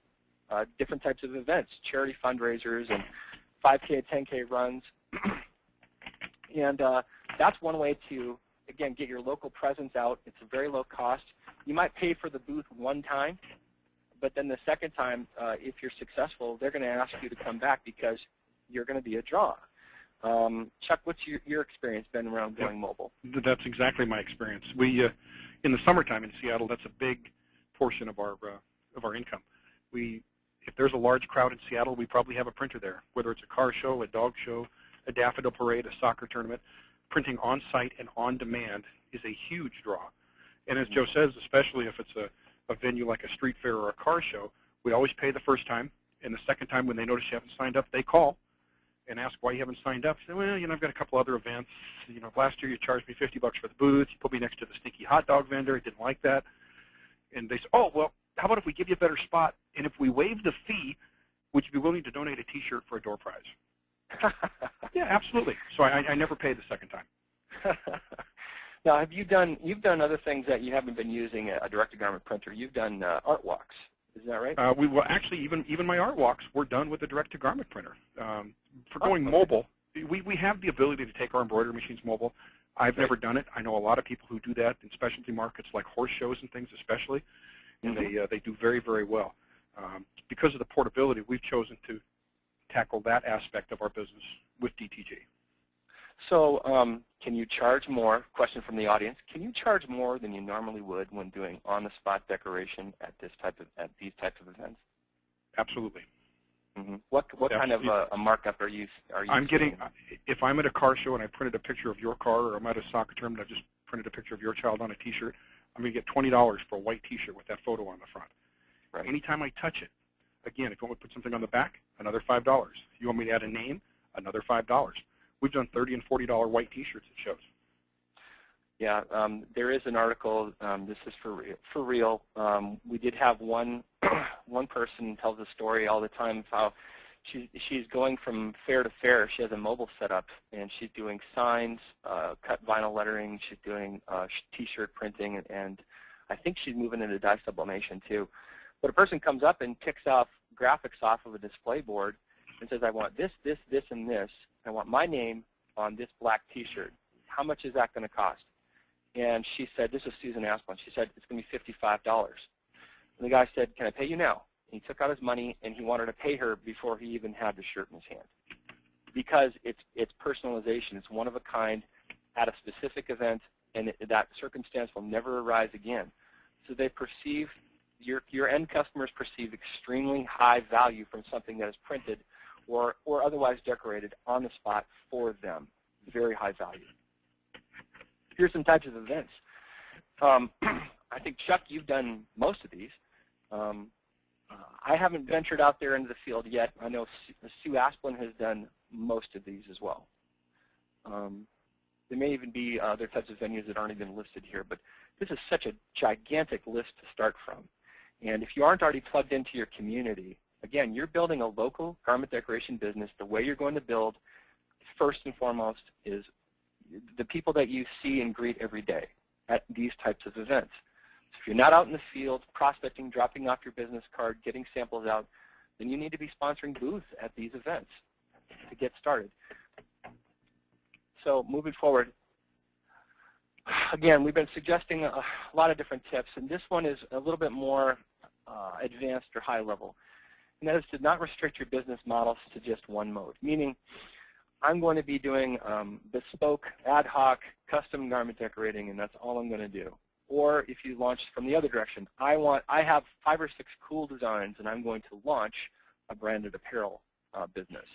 different types of events, charity fundraisers and 5K, 10K runs. And that's one way to, again, get your local presence out. It's a very low cost. You might pay for the booth one time, but then the second time, if you're successful, they're going to ask you to come back because you're going to be a draw. Chuck, what's your experience been around going mobile? That's exactly my experience. We, in the summertime in Seattle, that's a big portion of our income. If there's a large crowd in Seattle, we probably have a printer there, whether it's a car show, a dog show, a daffodil parade, a soccer tournament. Printing on site and on demand is a huge draw. And as Joe says, especially if it's a venue like a street fair or a car show, we always pay the first time, and the second time when they notice you haven't signed up, they call and ask why you haven't signed up. Say, well, I've got a couple other events. Last year you charged me $50 for the booth. You put me next to the stinky hot dog vendor. I didn't like that. And they say, oh, well, how about if we give you a better spot, and if we waive the fee, would you be willing to donate a T-shirt for a door prize? Yeah, absolutely. So I never pay the second time. Now, you've done other things that you haven't been using a direct-to-garment printer. You've done art walks. Isn't that right? Actually, even my art walks were done with a direct-to-garment printer. For going mobile, we have the ability to take our embroidery machines mobile. I've never done it. I know a lot of people who do that in specialty markets like horse shows and things especially, and they do very, very well. Because of the portability, we've chosen to tackle that aspect of our business with DTG. So can you charge more? Question from the audience. Can you charge more than you normally would when doing on-the-spot decoration at these types of events? Absolutely. What kind of a markup are you getting? If I'm at a car show and I printed a picture of your car, or I'm at a soccer tournament, I just printed a picture of your child on a T-shirt, I'm going to get $20 for a white T-shirt with that photo on the front. Right. Anytime I touch it, again, if you want me to put something on the back, another $5. You want me to add a name, another $5. We've done $30 and $40 white T-shirts at shows. Yeah, there is an article. This is for real. We did have one person tells a story all the time of how she's going from fair to fair. She has a mobile setup, and she's doing signs, cut vinyl lettering. She's doing T-shirt printing, and I think she's moving into dye sublimation too. But a person comes up and picks off graphics off of a display board and says, I want this, this, this, and this. I want my name on this black T-shirt. How much is that going to cost? And she said, this is Susan Asplund. She said, it's going to be $55. And the guy said, can I pay you now? And he took out his money, and he wanted to pay her before he even had the shirt in his hand. Because it's personalization. It's one of a kind at a specific event, and that circumstance will never arise again. So they perceive, your end customers perceive extremely high value from something that is printed or otherwise decorated on the spot for them. Very high value. Here's some types of events. I think, Chuck, you've done most of these. I haven't ventured out there into the field yet. I know Sue Asplin has done most of these as well. There may even be other types of venues that aren't even listed here, but this is such a gigantic list to start from. And if you aren't already plugged into your community, again, you're building a local garment decoration business. The way you're going to build, first and foremost, is the people that you see and greet every day at these types of events. So if you're not out in the field prospecting, dropping off your business card, getting samples out, then you need to be sponsoring booths at these events to get started. So moving forward, again, we've been suggesting a lot of different tips, and this one is a little bit more advanced or high level, and that is to not restrict your business models to just one mode, meaning I'm going to be doing bespoke, ad hoc, custom garment decorating, and that's all I'm going to do. Or if you launch from the other direction, I have 5 or 6 cool designs, and I'm going to launch a branded apparel business.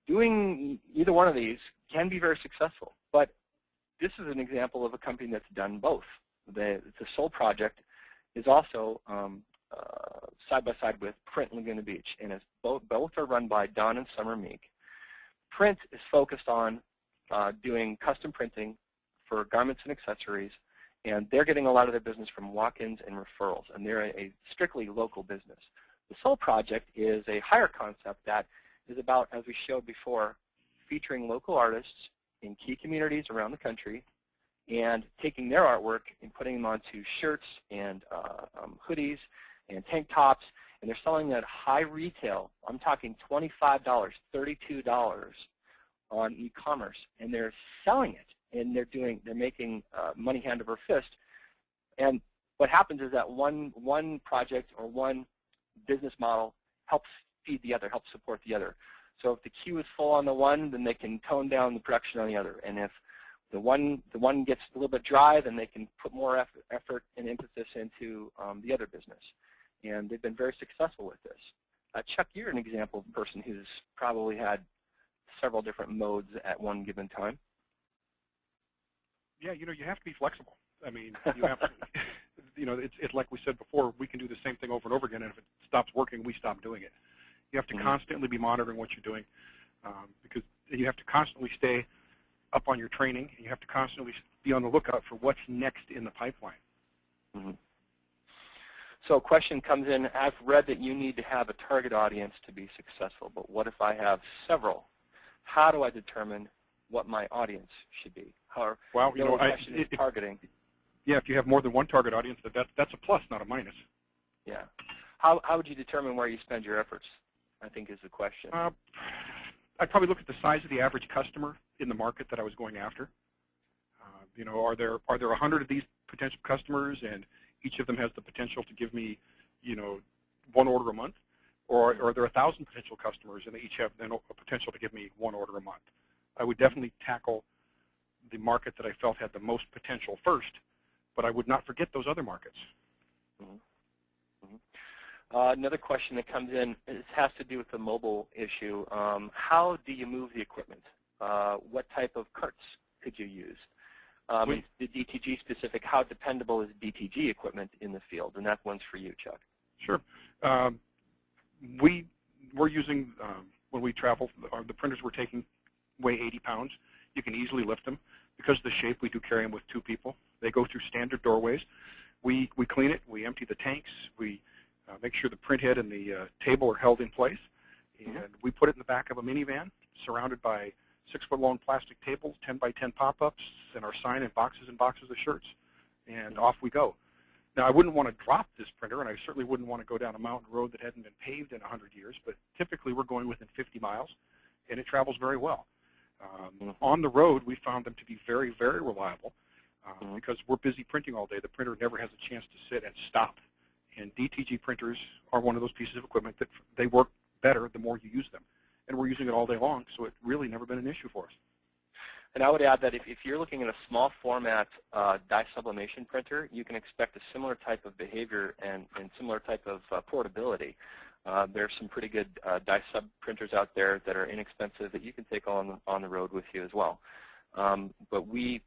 Doing either one of these can be very successful, but this is an example of a company that's done both. The sole project is also side by side with Print Laguna Beach, and it's both are run by Don and Summer Meek. Print is focused on doing custom printing for garments and accessories, and they're getting a lot of their business from walk-ins and referrals, and they're a strictly local business. The Soul Project is a higher concept that is about, as we showed before, featuring local artists in key communities around the country and taking their artwork and putting them onto shirts and hoodies and tank tops, and they're selling that high retail. I'm talking $25, $32 on e-commerce, and they're selling it, and they're making money hand over fist. And what happens is that one project or one business model helps feed the other, helps support the other. So if the queue is full on the one, then they can tone down the production on the other. And if the one gets a little bit dry, then they can put more effort and emphasis into the other business. And they've been very successful with this. Chuck, you're an example of a person who's probably had several different modes at one given time. Yeah, you have to be flexible. I mean, you have to, it's like we said before, we can do the same thing over and over again, and if it stops working, we stop doing it. You have to constantly be monitoring what you're doing, because you have to constantly stay up on your training, and you have to constantly be on the lookout for what's next in the pipeline. Mm-hmm. So a question comes in, I've read that you need to have a target audience to be successful, but what if I have several? How do I determine what my audience should be? Well, targeting. Yeah, if you have more than one target audience, that's a plus, not a minus. Yeah. How would you determine where you spend your efforts, I think is the question. I'd probably look at the size of the average customer in the market that I was going after. Are there 100 of these potential customers, and each of them has the potential to give me, one order a month? Or are there 1,000 potential customers, and they each have then a potential to give me one order a month? I would definitely tackle the market that I felt had the most potential first, but I would not forget those other markets. Mm-hmm. Mm-hmm. Another question that comes in, it has to do with the mobile issue. How do you move the equipment? What type of carts could you use? The DTG specific, how dependable is DTG equipment in the field? And that one's for you, Chuck. Sure. We're using, when we travel, the printers we're taking weigh 80 pounds. You can easily lift them. Because of the shape, we do carry them with 2 people. They go through standard doorways. We clean it. We empty the tanks. We make sure the print head and the table are held in place. And we put it in the back of a minivan surrounded by 6-foot-long plastic tables, 10 by 10 pop-ups, and our sign and boxes of shirts. And off we go. Now, I wouldn't want to drop this printer, and I certainly wouldn't want to go down a mountain road that hadn't been paved in 100 years, but typically we're going within 50 miles, and it travels very well. On the road, we found them to be very, very reliable because we're busy printing all day. The printer never has a chance to sit and stop. And DTG printers are one of those pieces of equipment that they work better the more you use them. And we're using it all day long, so it's really never been an issue for us. And I would add that if you're looking at a small format dye sublimation printer, you can expect a similar type of behavior and similar type of portability. There's some pretty good dye sub printers out there that are inexpensive that you can take on the road with you as well. But we,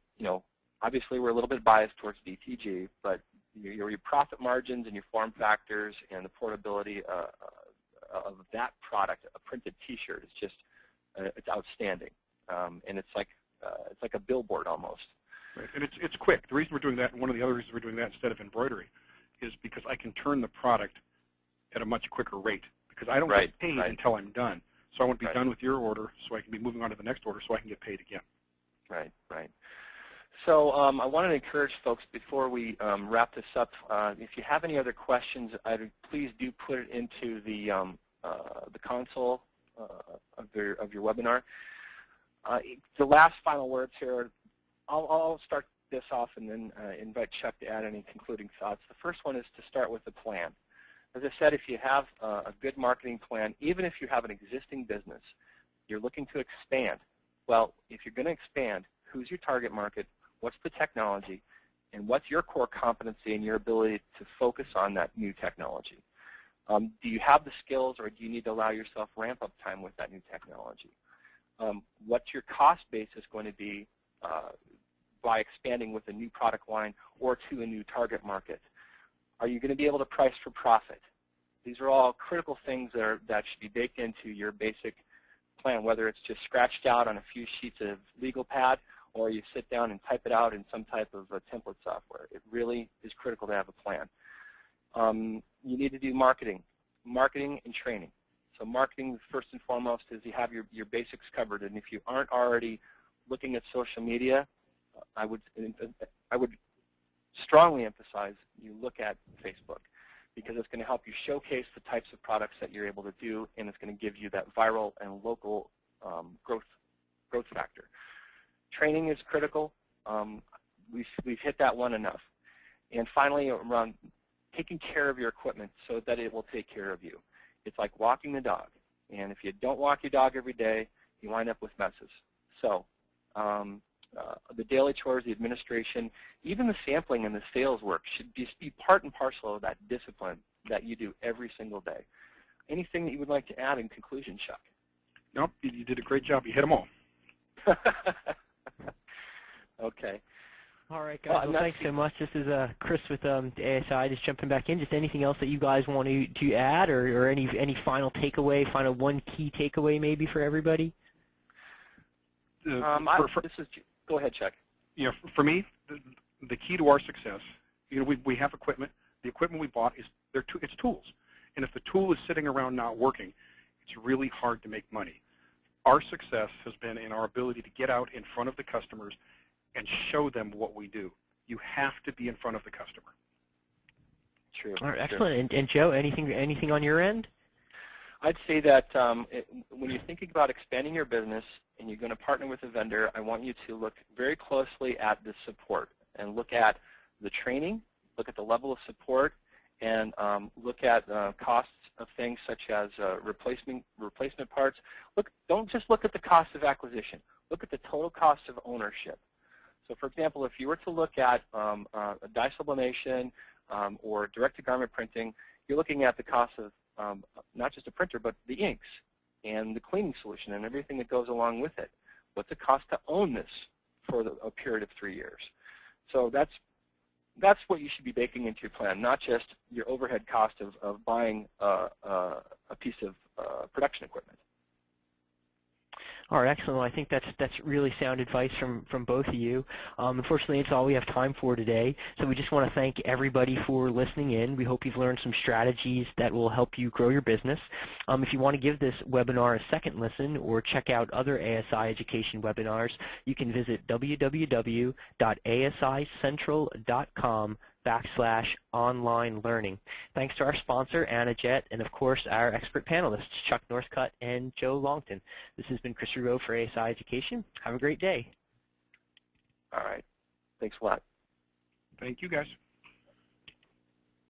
obviously we're a little bit biased towards DTG, but your profit margins and your form factors and the portability of that product, a printed T-shirt, is just it's outstanding, and it's like a billboard almost. Right. And it's quick. The reason we're doing that, and one of the other reasons we're doing that instead of embroidery, is because I can turn the product at a much quicker rate, because I don't get paid until I'm done. So I want to be done with your order so I can be moving on to the next order so I can get paid again. Right, right. So I wanted to encourage folks before we wrap this up, if you have any other questions, please do put it into the console of your webinar. The last final words here, I'll start this off and then invite Chuck to add any concluding thoughts. The first one is to start with a plan. As I said, if you have a good marketing plan, even if you have an existing business, you're looking to expand. Well, if you're going to expand, who's your target market, what's the technology, and what's your core competency and your ability to focus on that new technology? Do you have the skills, or do you need to allow yourself ramp-up time with that new technology? What's your cost basis going to be by expanding with a new product line or to a new target market? Are you going to be able to price for profit? These are all critical things that should be baked into your basic plan, whether it's just scratched out on a few sheets of legal pad or you sit down and type it out in some type of template software. It really is critical to have a plan. You need to do marketing and training. So marketing, first and foremost, is you have your basics covered. And if you aren't already looking at social media, I would strongly emphasize you look at Facebook, because it's going to help you showcase the types of products that you're able to do, and it's going to give you that viral and local growth factor. Training is critical. We've hit that one enough. And finally, around taking care of your equipment so that it will take care of you. It's like walking the dog. And if you don't walk your dog every day, you wind up with messes. So the daily chores, the administration, even the sampling and the sales work should just be part and parcel of that discipline that you do every single day. Anything that you would like to add in conclusion, Chuck? Nope, you did a great job. You hit them all. Okay. All right, guys. Well, thanks so much. This is Chris with ASI. Just jumping back in. Just anything else that you guys want to add, or any final takeaway, final one key takeaway maybe for everybody? Go ahead, Chuck. Yeah, for me, the key to our success, we have equipment. The equipment we bought it's tools, and if the tool is sitting around not working, it's really hard to make money. Our success has been in our ability to get out in front of the customers and show them what we do. You have to be in front of the customer. True. All right, excellent. And Joe, anything on your end? I'd say that when you're thinking about expanding your business and you're going to partner with a vendor, I want you to look very closely at the support and look at the training, look at the level of support, and look at costs of things such as replacement parts. Don't just look at the cost of acquisition. Look at the total cost of ownership. So, for example, if you were to look at a dye sublimation or direct-to-garment printing, you're looking at the cost of not just a printer, but the inks and the cleaning solution and everything that goes along with it. What's it cost to own this for a period of 3 years? So that's what you should be baking into your plan, not just your overhead cost of buying a piece of production equipment. All right, excellent. Well, I think that's really sound advice from both of you. Unfortunately, it's all we have time for today. So we just want to thank everybody for listening in. We hope you've learned some strategies that will help you grow your business. If you want to give this webinar a second listen or check out other ASI education webinars, you can visit www.asicentral.com/online learning. Thanks to our sponsor, AnaJet, and of course our expert panelists, Chuck Northcutt and Joe Longtin. This has been Chris Ruvo for ASI Education. Have a great day. All right. Thanks a lot. Thank you, guys.